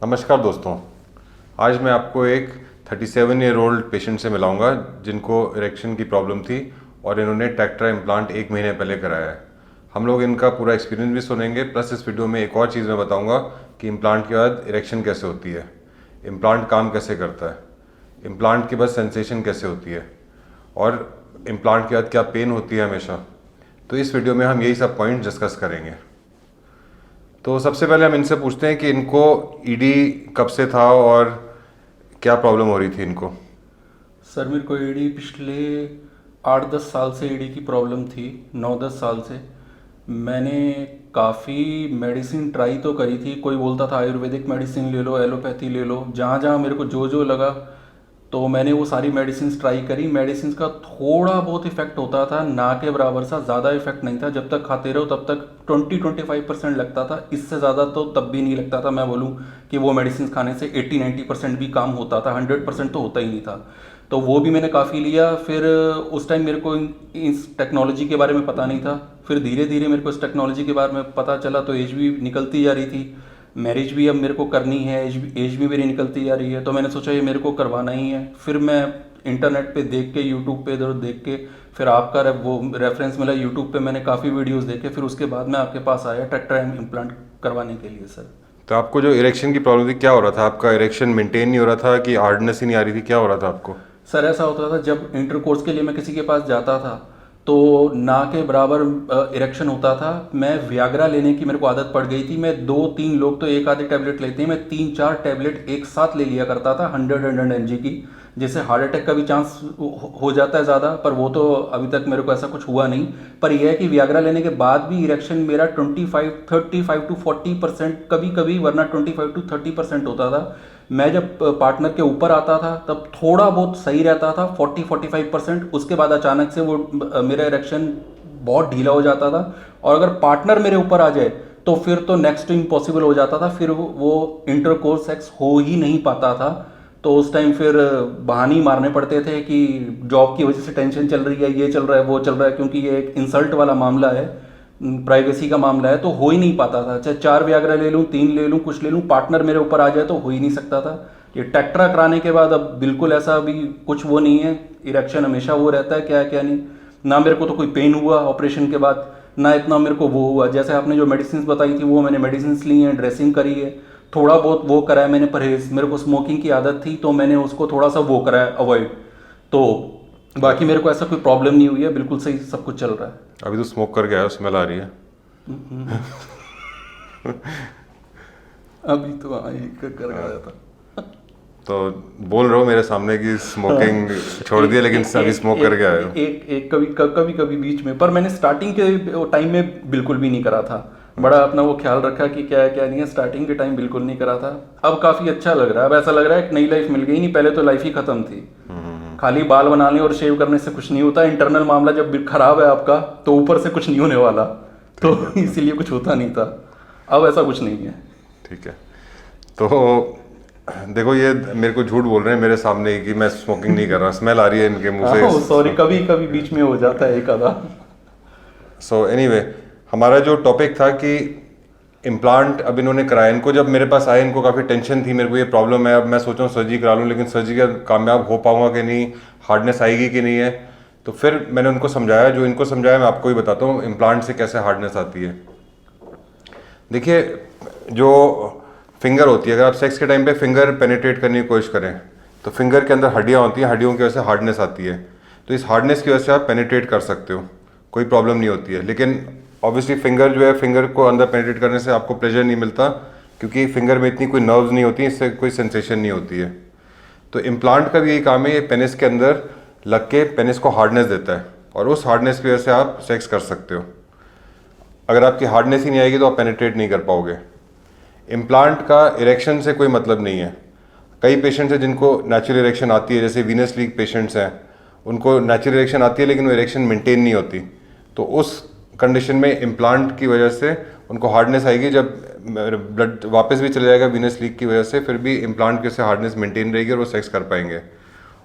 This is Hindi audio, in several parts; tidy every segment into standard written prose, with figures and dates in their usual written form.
नमस्कार दोस्तों। आज मैं आपको एक 37 ईयर ओल्ड पेशेंट से मिलाऊंगा जिनको इरेक्शन की प्रॉब्लम थी और इन्होंने टेक्ट्रा इम्प्लांट एक महीने पहले कराया है। हम लोग इनका पूरा एक्सपीरियंस भी सुनेंगे, प्लस इस वीडियो में एक और चीज़ मैं बताऊंगा कि इम्प्लांट के बाद इरेक्शन कैसे होती है, इम्प्लांट काम कैसे करता है, इम्प्लांट के बाद सेंसेशन कैसे होती है और इम्प्लांट के बाद क्या पेन होती है हमेशा। तो इस वीडियो में हम यही सब पॉइंट डिस्कस करेंगे। तो सबसे पहले हम इनसे पूछते हैं कि इनको ईडी कब से था और क्या प्रॉब्लम हो रही थी इनको। सर मेरे को एडी पिछले 8-10 साल से एडी की प्रॉब्लम थी। 9-10 साल से मैंने काफ़ी मेडिसिन ट्राई तो करी थी। कोई बोलता था आयुर्वेदिक मेडिसिन ले लो, एलोपैथी ले लो, जहाँ जहाँ मेरे को जो जो लगा तो मैंने वो सारी मेडिसिन ट्राई करी। मेडिसिन का थोड़ा बहुत इफेक्ट होता था, ना के बराबर सा, ज़्यादा इफेक्ट नहीं था। जब तक खाते रहो तब तक 20-25% लगता था, इससे ज़्यादा तो तब भी नहीं लगता था। मैं बोलूँ कि वो मेडिसिन खाने से 80-90% भी काम होता था, 100% तो होता ही नहीं था। तो वो भी मैंने काफ़ी लिया। फिर उस टाइम मेरे को इस टेक्नोलॉजी के बारे में पता नहीं था। फिर धीरे धीरे मेरे को इस टेक्नोलॉजी के बारे में पता चला, तो एज भी निकलती जा रही थी। मैरिज भी अब मेरे को करनी है, एज भी मेरी निकलती जा रही है, तो मैंने सोचा ये मेरे को करवाना ही है। फिर मैं इंटरनेट पे देख के, यूट्यूब पे इधर देख के, फिर आपका वो रेफरेंस मिला यूट्यूब पे, मैंने काफ़ी वीडियोस देखे, फिर उसके बाद मैं आपके पास आया टेट्रा इम्प्लांट करवाने के लिए सर। तो आपको जो इरेक्शन की प्रॉब्लम थी क्या हो रहा था? आपका इरेक्शन मेंटेन नहीं हो रहा था कि हार्डनेस ही नहीं आ रही थी, क्या हो रहा था आपको? सर ऐसा होता था, जब इंटर कोर्स के लिए मैं किसी के पास जाता था तो ना के बराबर इरेक्शन होता था। मैं वियाग्रा लेने की मेरे को आदत पड़ गई थी। मैं 2-3 लोग तो एक आधे टैबलेट लेते हैं, मैं 3-4 टैबलेट एक साथ ले लिया करता था, 100 mg की, जिससे हार्ट अटैक का भी चांस हो जाता है ज़्यादा, पर वो तो अभी तक मेरे को ऐसा कुछ हुआ नहीं। पर यह है कि वियाग्रा लेने के बाद भी इरेक्शन मेरा 35-40%, कभी कभी, वरना 25-30% होता था। मैं जब पार्टनर के ऊपर आता था तब थोड़ा बहुत सही रहता था, 40-45%। उसके बाद अचानक से वो मेरा इरेक्शन बहुत ढीला हो जाता था, और अगर पार्टनर मेरे ऊपर आ जाए तो फिर तो नेक्स्ट टू इम्पॉसिबल हो जाता था। फिर वो इंटरकोर्स सेक्स हो ही नहीं पाता था। तो उस टाइम फिर बहाने ही मारने पड़ते थे कि जॉब की वजह से टेंशन चल रही है, ये चल रहा है, वो चल रहा है, क्योंकि ये एक इंसल्ट वाला मामला है, प्राइवेसी का मामला है, तो हो ही नहीं पाता था। चाहे 4 वियाग्रा ले लूँ, 3 ले लूँ, कुछ ले लूँ, पार्टनर मेरे ऊपर आ जाए तो हो ही नहीं सकता था। ये टेक्ट्रा कराने के बाद अब बिल्कुल ऐसा भी कुछ वो नहीं है। इरेक्शन हमेशा वो रहता है, क्या क्या नहीं। ना मेरे को तो कोई पेन हुआ ऑपरेशन के बाद, ना इतना मेरे को वो हुआ। जैसे आपने जो मेडिसिन बताई थी वो मैंने मेडिसिन ली हैं, ड्रेसिंग करी है, थोड़ा बहुत वो करा है मैंने परहेज। मेरे को स्मोकिंग की आदत थी तो मैंने उसको थोड़ा सा वो करा है, अवॉइड। तो बाकी मेरे को ऐसा कोई प्रॉब्लम नहीं हुई है, बिल्कुल सही सब कुछ चल रहा है। अभी तो स्मोक करके आया, स्मेल आ रही है। अभी तो कर गया था। तो बोल रहे हो मेरे सामने कि स्मोकिंग छोड़ दिया लेकिन अभी स्मोक करके आए हो। एक कभी कभी बीच में, पर मैंने स्टार्टिंग के टाइम में बिल्कुल भी नहीं करा था। बड़ा अपना वो ख्याल रखा कि क्या है क्या नहीं है। स्टार्टिंग के टाइम बिल्कुल नहीं करा था। अब काफी अच्छा लग रहा है। अब ऐसा लग रहा है एक नई लाइफ मिल गई। नहीं, पहले तो लाइफ ही खत्म थी। खाली बाल बनाने और शेव करने से कुछ नहीं होता। इंटरनल मामला जब खराब है आपका तो ऊपर से कुछ नहीं होने वाला, तो इसीलिए कुछ होता नहीं था। अब ऐसा कुछ नहीं है। ठीक है। तो देखो, ये मेरे को झूठ बोल रहे हैं मेरे सामने ही कि मैं स्मोकिंग नहीं कर रहा, स्मेल आ रही है इनके मुंह से। सॉरी, कभी कभी बीच में हो जाता है एक आधा। सो एनीवे, हमारा जो टॉपिक था कि इम्प्लांट अब इन्होंने कराया। इनको जब मेरे पास आए इनको काफ़ी टेंशन थी, मेरे को ये प्रॉब्लम है, अब मैं सोच रहा हूँ सर्जरी करा लूँ, लेकिन सर्जरी का कामयाब हो पाऊंगा कि नहीं, हार्डनेस आएगी कि नहीं है। तो फिर मैंने उनको समझाया, जो इनको समझाया मैं आपको ही बताता हूँ इम्प्लांट से कैसे हार्डनेस आती है। देखिए, जो फिंगर होती है, अगर आप सेक्स के टाइम पे फिंगर पेनिट्रेट करने की कोशिश करें तो फिंगर के अंदर हड्डियाँ होती हैं, हड्डियों की वजह से हार्डनेस आती है। तो इस हार्डनेस की वजह से आप पेनिट्रेट कर सकते हो, कोई प्रॉब्लम नहीं होती है। लेकिन ऑब्वियसली फिंगर जो है, फिंगर को अंदर पेनिट्रेट करने से आपको प्लेजर नहीं मिलता, क्योंकि फिंगर में इतनी कोई नर्व्स नहीं होती, इससे कोई सेंसेशन नहीं होती है। तो इम्प्लांट का भी यही काम है, ये पेनिस के अंदर लग के पेनिस को हार्डनेस देता है, और उस हार्डनेस की वजह से आप सेक्स कर सकते हो। अगर आपकी हार्डनेस ही नहीं आएगी तो आप पेनिट्रेट नहीं कर पाओगे। इम्प्लांट का इरेक्शन से कोई मतलब नहीं है। कई पेशेंट्स हैं जिनको नेचुरल इरेक्शन आती है, जैसे वीनस लीग पेशेंट्स हैं, उनको नेचुरल इरेक्शन आती है लेकिन वो इरेक्शन मेंटेन नहीं होती। तो उस कंडीशन में इम्प्लांट की वजह से उनको हार्डनेस आएगी। जब ब्लड वापस भी चले जाएगा वीनस लीग की वजह से, फिर भी इम्प्लांट की से हार्डनेस मेंटेन रहेगी और वो सेक्स कर पाएंगे।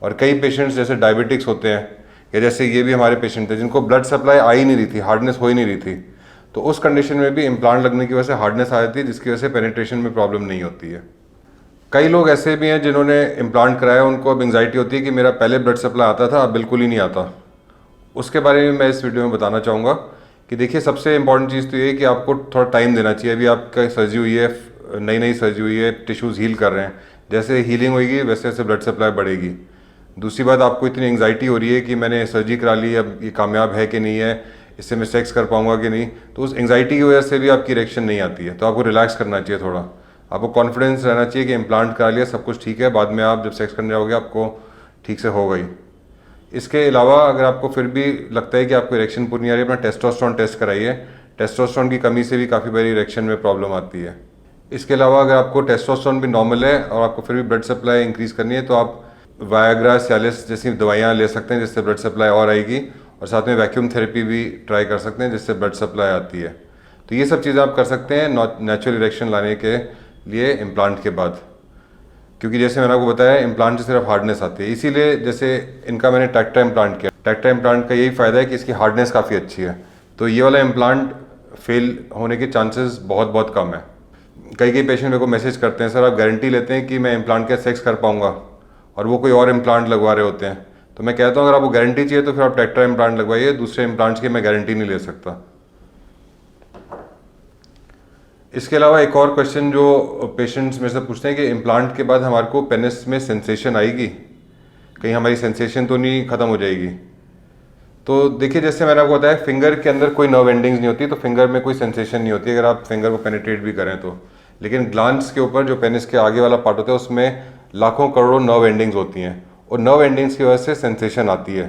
और कई पेशेंट्स जैसे डायबिटिक्स होते हैं, या जैसे ये भी हमारे पेशेंट थे जिनको ब्लड सप्लाई आ ही नहीं रही थी, हार्डनेस हो ही नहीं रही थी, तो उस कंडीशन में भी इम्प्लांट लगने की वजह से हार्डनेस आ जाती है, जिसकी वजह से पेनिट्रेशन में प्रॉब्लम नहीं होती है। कई लोग ऐसे भी हैं जिन्होंने इम्प्लांट कराया, उनको अब एंग्जाइटी होती है कि मेरा पहले ब्लड सप्लाई आता था, अब बिल्कुल ही नहीं आता। उसके बारे में मैं इस वीडियो में बताना चाहूँगा कि देखिए, सबसे इंपॉर्टेंट चीज़ तो ये है कि आपको थोड़ा टाइम देना चाहिए। अभी आपका सर्जरी हुई है, नई नई सर्जरी हुई है, टिश्यूज़ हील कर रहे हैं, जैसे हीलिंग होगी वैसे वैसे ब्लड सप्लाई बढ़ेगी। दूसरी बात, आपको इतनी एंग्जाइटी हो रही है कि मैंने सर्जरी करा ली, अब ये कामयाब है कि नहीं है, इससे मैं सेक्स कर पाऊँगा कि नहीं, तो उस एंग्जाइटी की वजह से भी आपकी इरेक्शन नहीं आती है। तो आपको रिलैक्स करना चाहिए थोड़ा, आपको कॉन्फिडेंस रहना चाहिए कि इम्प्लांट करा लिया, सब कुछ ठीक है, बाद में आप जब सेक्स करने जाओगे आपको ठीक से होगा ही। इसके अलावा अगर आपको फिर भी लगता है कि आपको इरेक्शन पूरी नहीं आ रही है, अपना टेस्टोस्टेरोन टेस्ट कराइए। टेस्टोस्टेरोन की कमी से भी काफ़ी बारी इरेक्शन में प्रॉब्लम आती है। इसके अलावा अगर आपको टेस्टोस्टेरोन भी नॉर्मल है और आपको फिर भी ब्लड सप्लाई इंक्रीज़ करनी है, तो आप वायाग्रा, सियालिस जैसी दवाइयाँ ले सकते हैं जिससे ब्लड सप्लाई और आएगी, और साथ में वैक्यूम थेरेपी भी ट्राई कर सकते हैं जिससे ब्लड सप्लाई आती है। तो ये सब चीज़ें आप कर सकते हैं नेचुरल इरेक्शन लाने के लिए इम्प्लांट के बाद, क्योंकि जैसे मैंने आपको बताया इम्प्लांट से सिर्फ हार्डनेस आती है। इसीलिए जैसे इनका मैंने टैक्टा इम्प्लांट किया, टैक्टा इम्प्लांट का यही फ़ायदा है कि इसकी हार्डनेस काफ़ी अच्छी है, तो ये वाला इम्प्लांट फेल होने के चांसेस बहुत बहुत कम है। कई पेशेंट मेरे को मैसेज करते हैं, सर आप गारंटी लेते हैं कि मैं इम्प्लांट के सेक्स कर पाऊँगा, और वो कोई और इम्प्लांट लगवा रहे होते हैं। तो मैं कहता हूँ अगर आपको गारंटी चाहिए तो फिर आप टैक्टा इम्प्लांट लगवाइए, दूसरे इम्प्लांट्स की मैं गारंटी नहीं ले सकता। इसके अलावा एक और क्वेश्चन जो पेशेंट्स मेरे से पूछते हैं कि इम्प्लांट के बाद हमारे को पेनिस में सेंसेशन आएगी, कहीं हमारी सेंसेशन तो नहीं ख़त्म हो जाएगी। तो देखिए, जैसे मैंने आपको बताया फिंगर के अंदर कोई नर्व एंडिंग्स नहीं होती, तो फिंगर में कोई सेंसेशन नहीं होती अगर आप फिंगर को पेनिट्रेट भी करें तो। लेकिन ग्लांस के ऊपर जो पेनिस के आगे वाला पार्ट होता है उसमें लाखों करोड़ों नर्व एंडिंग्स होती हैं, और नर्व एंडिंग्स की वजह से सेंसेशन आती है।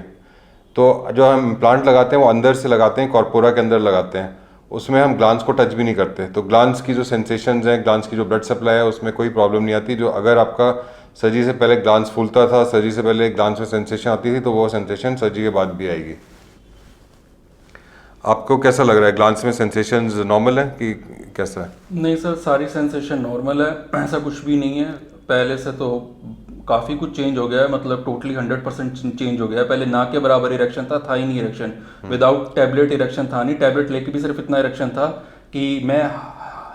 तो जो हम इम्प्लांट लगाते हैं वो अंदर से लगाते हैं, कॉर्पोरा के अंदर लगाते हैं, उसमें हम ग्लांस को टच भी नहीं करते। तो ग्लांस की जो सेंसेशंस हैं, ग्लांस की जो ब्लड सप्लाई है, उसमें कोई प्रॉब्लम नहीं आती। जो अगर आपका सर्जरी से पहले ग्लांस फूलता था, सर्जरी से पहले ग्लांस में सेंसेशन आती थी, तो वो सेंसेशन सर्जरी के बाद भी आएगी। आपको कैसा लग रहा है, ग्लांस में सेंसेशंस नॉर्मल है कि कैसा है? नहीं सर, सारी सेंसेशन नॉर्मल है, ऐसा कुछ भी नहीं है। पहले से तो काफ़ी कुछ चेंज हो गया है, मतलब टोटली 100% चेंज हो गया है। पहले ना के बराबर इरेक्शन था ही नहीं इरेक्शन, विदाउट टैबलेट इरेक्शन था नहीं, टैबलेट लेके भी सिर्फ इतना इरेक्शन था कि मैं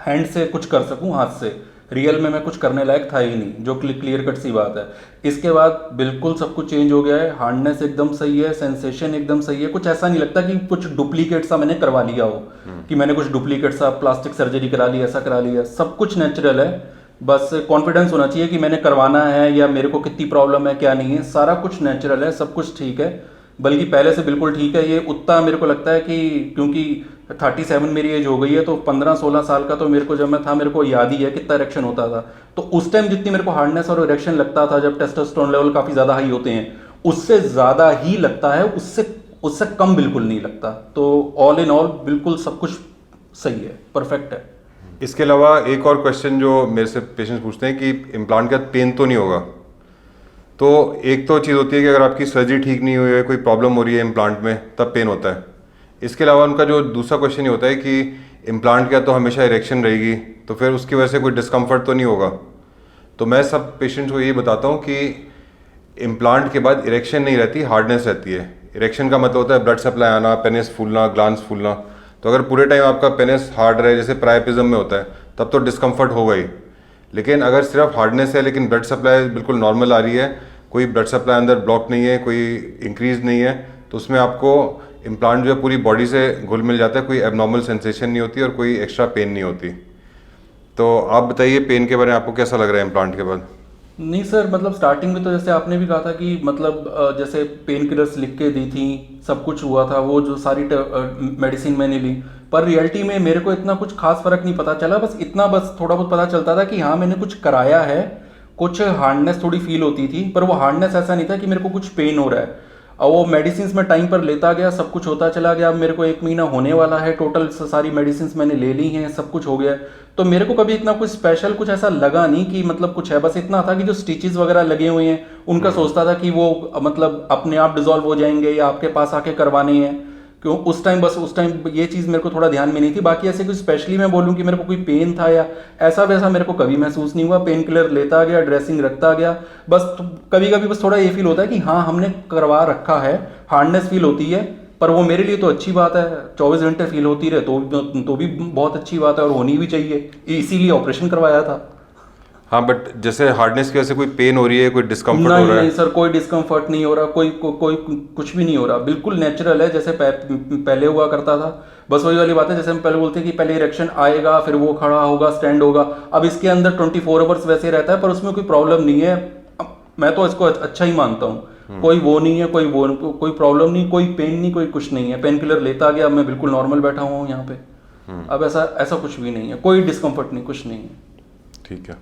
हैंड से कुछ कर सकूं, हाथ से। रियल में मैं कुछ करने लायक था ही नहीं, जो क्लियर कट सी बात है। इसके बाद बिल्कुल सब कुछ चेंज हो गया है, हार्डनेस एकदम सही है, सेंसेशन एकदम सही है। कुछ ऐसा नहीं लगता कि कुछ डुप्लीकेट सा मैंने करवा लिया हो, कि मैंने कुछ डुप्लीकेट सा प्लास्टिक सर्जरी करा ली, ऐसा करा लिया। सब कुछ नेचुरल है, बस कॉन्फिडेंस होना चाहिए कि मैंने करवाना है या मेरे को कितनी प्रॉब्लम है क्या नहीं है। सारा कुछ नेचुरल है, सब कुछ ठीक है, बल्कि पहले से बिल्कुल ठीक है। ये उतना मेरे को लगता है कि क्योंकि 37 मेरी एज हो गई है, तो 15-16 साल का तो मेरे को जब मैं था, मेरे को याद ही है कितना इरेक्शन होता था। तो उस टाइम जितनी मेरे को हार्डनेस और इरेक्शन लगता था, जब टेस्टोस्टेरोन लेवल काफ़ी ज़्यादा हाई होते हैं, उससे ज़्यादा ही लगता है, उससे कम बिल्कुल नहीं लगता। तो ऑल इन ऑल बिल्कुल सब कुछ सही है, परफेक्ट है। इसके अलावा एक और क्वेश्चन जो मेरे से पेशेंट्स पूछते हैं कि इम्प्लांट का पेन तो नहीं होगा। तो एक तो चीज़ होती है कि अगर आपकी सर्जरी ठीक नहीं हुई है, कोई प्रॉब्लम हो रही है इम्प्लांट में, तब पेन होता है। इसके अलावा उनका जो दूसरा क्वेश्चन ये होता है कि इम्प्लांट का तो हमेशा इरेक्शन रहेगी, तो फिर उसकी वजह से कोई डिस्कम्फर्ट तो नहीं होगा। तो मैं सब पेशेंट्स को यही बताता हूँ कि इम्प्लांट के बाद इरेक्शन नहीं रहती, हार्डनेस रहती है। इरेक्शन का मतलब होता है ब्लड सप्लाई आना, पेनिस फूलना, ग्लांस फूलना। तो अगर पूरे टाइम आपका पेनिस हार्ड रहे, जैसे प्रायपिज्म में होता है, तब तो डिस्कम्फर्ट होगा ही। लेकिन अगर सिर्फ हार्डनेस है लेकिन ब्लड सप्लाई बिल्कुल नॉर्मल आ रही है, कोई ब्लड सप्लाई अंदर ब्लॉक नहीं है, कोई इंक्रीज नहीं है, तो उसमें आपको इम्प्लांट जो है पूरी बॉडी से घुल मिल जाता है, कोई एबनॉर्मल सेंसेशन नहीं होती और कोई एक्स्ट्रा पेन नहीं होती। तो आप बताइए पेन के बारे में आपको कैसा लग रहा है इम्प्लांट के बाद? नहीं सर, मतलब स्टार्टिंग में तो जैसे आपने भी कहा था कि मतलब जैसे पेन किलर्स लिख के दी थी, सब कुछ हुआ था, वो जो सारी मेडिसिन मैंने ली, पर रियलिटी में मेरे को इतना कुछ खास फर्क नहीं पता चला। बस इतना, बस थोड़ा बहुत पता चलता था कि हाँ मैंने कुछ कराया है, कुछ हार्डनेस थोड़ी फील होती थी, पर वो हार्डनेस ऐसा नहीं था कि मेरे को कुछ पेन हो रहा है। और वो मेडिसिन में टाइम पर लेता गया, सब कुछ होता चला गया। अब मेरे को 1 महीना होने वाला है, टोटल सारी मेडिसिन मैंने ले ली हैं, सब कुछ हो गया। तो मेरे को कभी इतना कुछ स्पेशल कुछ ऐसा लगा नहीं कि मतलब कुछ है। बस इतना था कि जो स्टिचेस वगैरह लगे हुए हैं उनका सोचता था कि वो मतलब अपने आप डिजोल्व हो जाएंगे या आपके पास आके करवाने हैं, क्यों उस टाइम, बस उस टाइम ये चीज़ मेरे को थोड़ा ध्यान में नहीं थी। बाकी ऐसे कुछ स्पेशली मैं बोलूँ कि मेरे को कोई पेन था या ऐसा वैसा मेरे को कभी महसूस नहीं हुआ। पेन किलर लेता गया, ड्रेसिंग रखता गया, बस कभी कभी बस थोड़ा ये फील होता है कि हाँ हमने करवा रखा है, हार्डनेस फील होती है, पर वो मेरे लिए तो अच्छी बात है। 24 घंटे फील होती रहे तो भी बहुत अच्छी बात है और होनी भी चाहिए, इसीलिए ऑपरेशन करवाया था। हाँ बट जैसे हार्डनेस की वजह से कोई पेन हो रही है, कोई डिस्कम्फर्ट हो नहीं रहा नहीं है? सर, कोई डिस्कम्फर्ट नहीं हो रहा, कोई कुछ भी नहीं हो रहा, बिल्कुल नेचुरल है जैसे पहले हुआ करता था। बस वही वाली बात है, जैसे हम पहले बोलते हैं कि पहले इरेक्शन आएगा फिर वो खड़ा होगा, स्टैंड होगा। अब इसके अंदर 24 आवर्स वैसे रहता है, पर उसमें कोई प्रॉब्लम नहीं है। मैं तो इसको अच्छा ही मानता हूँ। कोई वो नहीं है, कोई प्रॉब्लम नहीं, कोई पेन नहीं, कोई कुछ नहीं है। पेन किलर लेता गया, अब मैं बिल्कुल नॉर्मल बैठा हुआ हूँ यहाँ पे। अब ऐसा ऐसा कुछ भी नहीं है, कोई डिस्कम्फर्ट नहीं, कुछ नहीं है। ठीक है।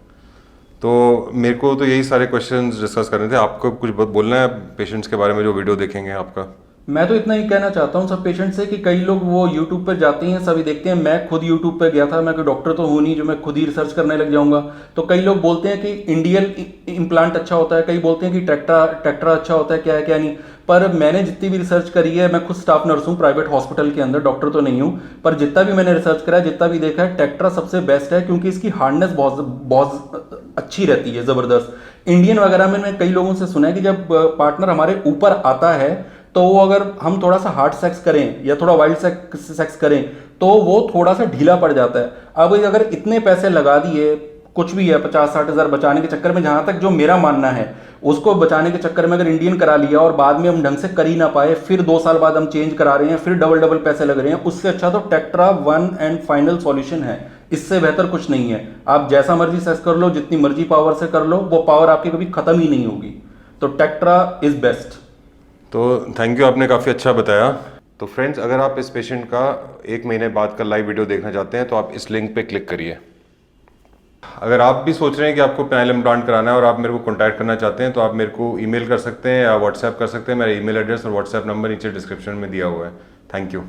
तो मेरे को तो यही सारे क्वेश्चंस डिस्कस करने थे। आपको कुछ बोलना है पेशेंट्स के बारे में जो वीडियो देखेंगे आपका? मैं तो इतना ही कहना चाहता हूँ सब पेशेंट से कि कई लोग वो यूट्यूब पर जाते हैं, सभी देखते हैं। मैं खुद यूट्यूब पर गया था, मैं कोई डॉक्टर तो हूँ नहीं जो मैं खुद ही रिसर्च करने लग जाऊंगा। तो कई लोग बोलते हैं कि इंडियल इम्प्लांट अच्छा होता है, कई बोलते हैं कि टेक्ट्रा अच्छा होता है, क्या है क्या नहीं। पर मैंने जितनी भी रिसर्च करी है, मैं खुद स्टाफ नर्स हूँ प्राइवेट हॉस्पिटल के अंदर, डॉक्टर तो नहीं हूँ, पर जितना भी मैंने रिसर्च करा है, जितना भी देखा है, टेक्ट्रा सबसे बेस्ट है, क्योंकि इसकी हार्डनेस बहुत बहुत अच्छी रहती है, ज़बरदस्त। इंडियन वगैरह में मैं कई लोगों से सुना है कि जब पार्टनर हमारे ऊपर आता है, तो वो अगर हम थोड़ा सा हार्ड सेक्स करें या थोड़ा वाइल्ड सेक्स करें, तो वो थोड़ा सा ढीला पड़ जाता है। अब अगर इतने पैसे लगा दिए, कुछ भी है 50-60 हज़ार बचाने के चक्कर में, जहां तक जो मेरा मानना है, उसको बचाने के चक्कर में अगर इंडियन करा लिया और बाद में हम ढंग से कर ही ना पाए, फिर 2 साल बाद हम चेंज करा रहे हैं, फिर डबल डबल पैसे लग रहे हैं, उससे अच्छा तो टेक्ट्रा वन एंड फाइनल सॉल्यूशन है। इससे बेहतर कुछ नहीं है। आप जैसा मर्जी सेक्स कर लो, जितनी मर्जी पावर से कर लो, वो पावर आपकी कभी खत्म ही नहीं होगी। तो टेक्ट्रा इज बेस्ट। तो थैंक यू, आपने काफ़ी अच्छा बताया। तो फ्रेंड्स, अगर आप इस पेशेंट का 1 महीने बाद का लाइव वीडियो देखना चाहते हैं तो आप इस लिंक पे क्लिक करिए। अगर आप भी सोच रहे हैं कि आपको पेनाइल इम्प्लांट कराना है और आप मेरे को कॉन्टैक्ट करना चाहते हैं तो आप मेरे को ईमेल कर सकते हैं या व्हाट्सएप कर सकते हैं। मेरा ईमेल एड्रेस और व्हाट्सएप नंबर नीचे डिस्क्रिप्शन में दिया हुआ है। Thank you.